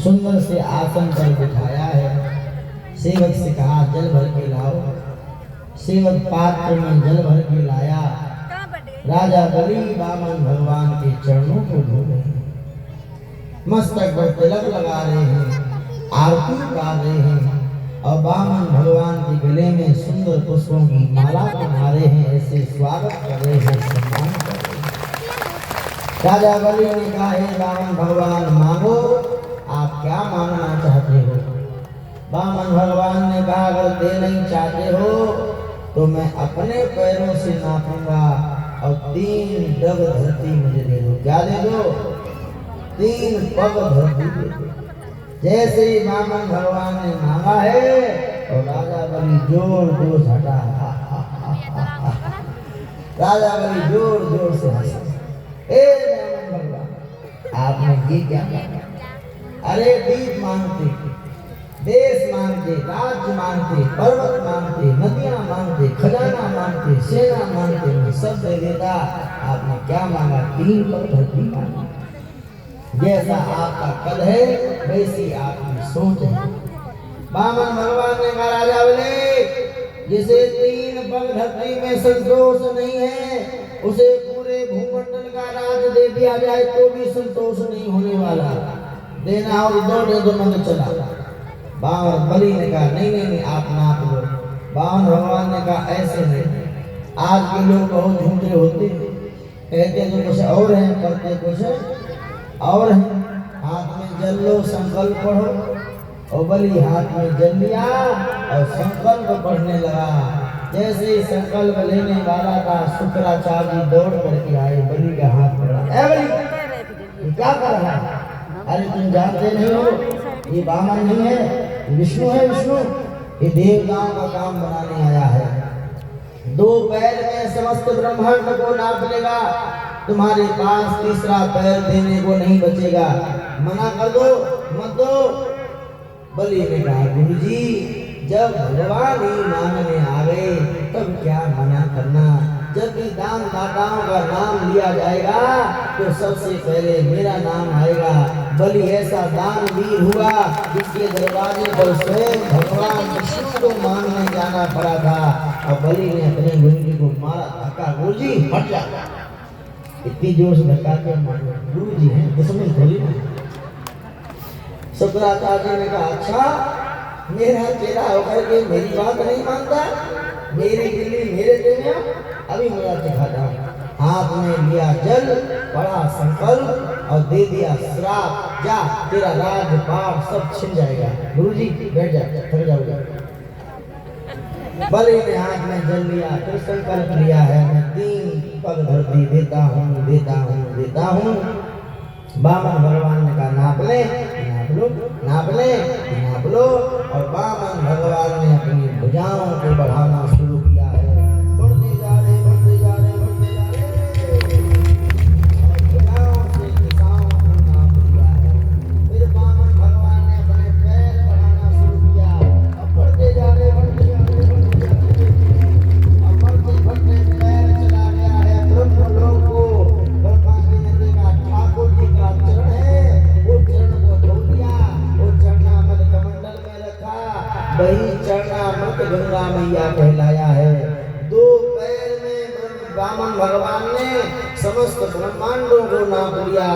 सुंदर से आसन पर बिठाया है। सेवक से कहा जल भर के लाओ। सेवक पात्र में जल भर के लाया। राजा बलि वामन भगवान के चरणों को धो रहे हैं, मस्तक पर तिलक लगा रहे हैं, आरती गा रहे हैं और वामन भगवान के गले में सुंदर पुष्पों की माला बना रहे हैं। ऐसे स्वागत कर रहे हैं, सम्मान कर रहे हैं। राजा बलि ने कहा हे वामन भगवान मांगो, आप क्या मांगना चाहते हो? वामन भगवान ने कहा अगर दे नहीं चाहते हो तो मैं अपने पैरों से नापूंगा और 3 डग धरती मुझे दे दो। क्या दे दो? 3 पग धरती दे दो। जैसे ही वामन भगवान ने मांगा है और राजा बलि जोर जोर से हटा। राजा बलि जोर जोर से हंसा। हे वामन भगवान आपने ये क्या मांगा? अरे दीप मांगते, देश मांगते, राज्य मांगते, पर्वत मांगते, नदियां मांगते, खजाना मांगते, सेना मांगते, मैं सब दे देता। आपने क्या मांगा? 3 पग धरती मांगी। जैसा आपका कद है वैसी आपकी सोच है। वामन भगवान ने कहा राजा बोले जिसे 3 पग धरती में संतोष नहीं है उसे पूरे भूमंडल का राज दे दिया जाए तो भी संतोष नहीं होने वाला। देना और दौड़े दो मैं चला। वामन बलि ने कहा नहीं नहीं नहीं आप नाप लो। वामन भगवान ने कहा ऐसे नहीं, आज के लोग बहुत झूठे होते हैं, कहते तो कुछ और है करते कुछ और है। हाथ में जल लो संकल्प पढ़ो और बलि हाथ में जल लिया और संकल्प पढ़ने लगा। जैसे ही संकल्प लेने वाला था शुक्राचार्य जी दौड़ करके आए, बलि का हाथ पकड़ा। ए बलि क्या कर रहा है? अरे तुम जानते नहीं हो ये वामन नहीं है, विष्णु है। विष्णु ये देवताओं का काम बनाने आया है। 2 पैर में समस्त ब्रह्मांड को नाप लेगा, तुम्हारे पास तीसरा पैर देने को नहीं बचेगा। मना कर दो, मत दो। बलि ने कहा गुरुजी जब भगवान ही मांगने आ गए तब क्या मना करना। जब भी दान दाताओं का नाम लिया जाएगा तो सबसे पहले मेरा नाम आएगा। बलि ऐसा दानवीर हुआ जिसके दरवाजे पर स्वयं भगवान विष्णु को मांगने जाना पड़ा था और बलि ने अपने गुरुजी को मारा, धक्का। गुरुजी हट जा। इतनी जोर से धक्का के मारा। गुरुजी हैं दुश्मन थोड़ी ना। शुक्राचार्य ने कहा अच्छा मेरा चेहरा होकर के मेरी बात नहीं मानता, मेरी गिल्ली मेरे देने अभी मेरा दिखाता हूँ। हाथ में लिया जल, बड़ा संकल्प और दे दिया श्राप, जा तेरा राजपाट सब छिन जाएगा। गुरुजी बैठ जा, थक जाओगे। बलि ने हाथ में जल लिया, फिर संकल्प लिया है मैं 3 पग धरती देता हूँ, देता हूँ, देता हूँ। वामन भगवान ने कहा नाप ले, नाप लो, नाप ले, नाप लो। और वामन भगवान ने अपनी भुजाओं को बढ़ाना शुरू किया है। बढ़ते जा रहे, बढ़ते जा रहे, बढ़ते जा रहे। भुजाओं से दिशाओं को नाप लिया है। फिर वामन भगवान ने अपने पैर बढ़ाना शुरू किया। अब बढ़ते जा रहे, बढ़ते जा रहे, बढ़ते जा रहे। अब बढ़ते बढ़ते पैर चला गया है ब्रह्मलोक को। ब्रह्मा जी ने देखा ठाकुर जी का चरण है, वो चरण को धो दिया, वो चरणामृत कमंडल में रखा। वही चरणामृत गंगा मैया कहलाया है। 2 पैर में वामन भगवान ने समस्त ब्रह्मांडों को नाप लिया।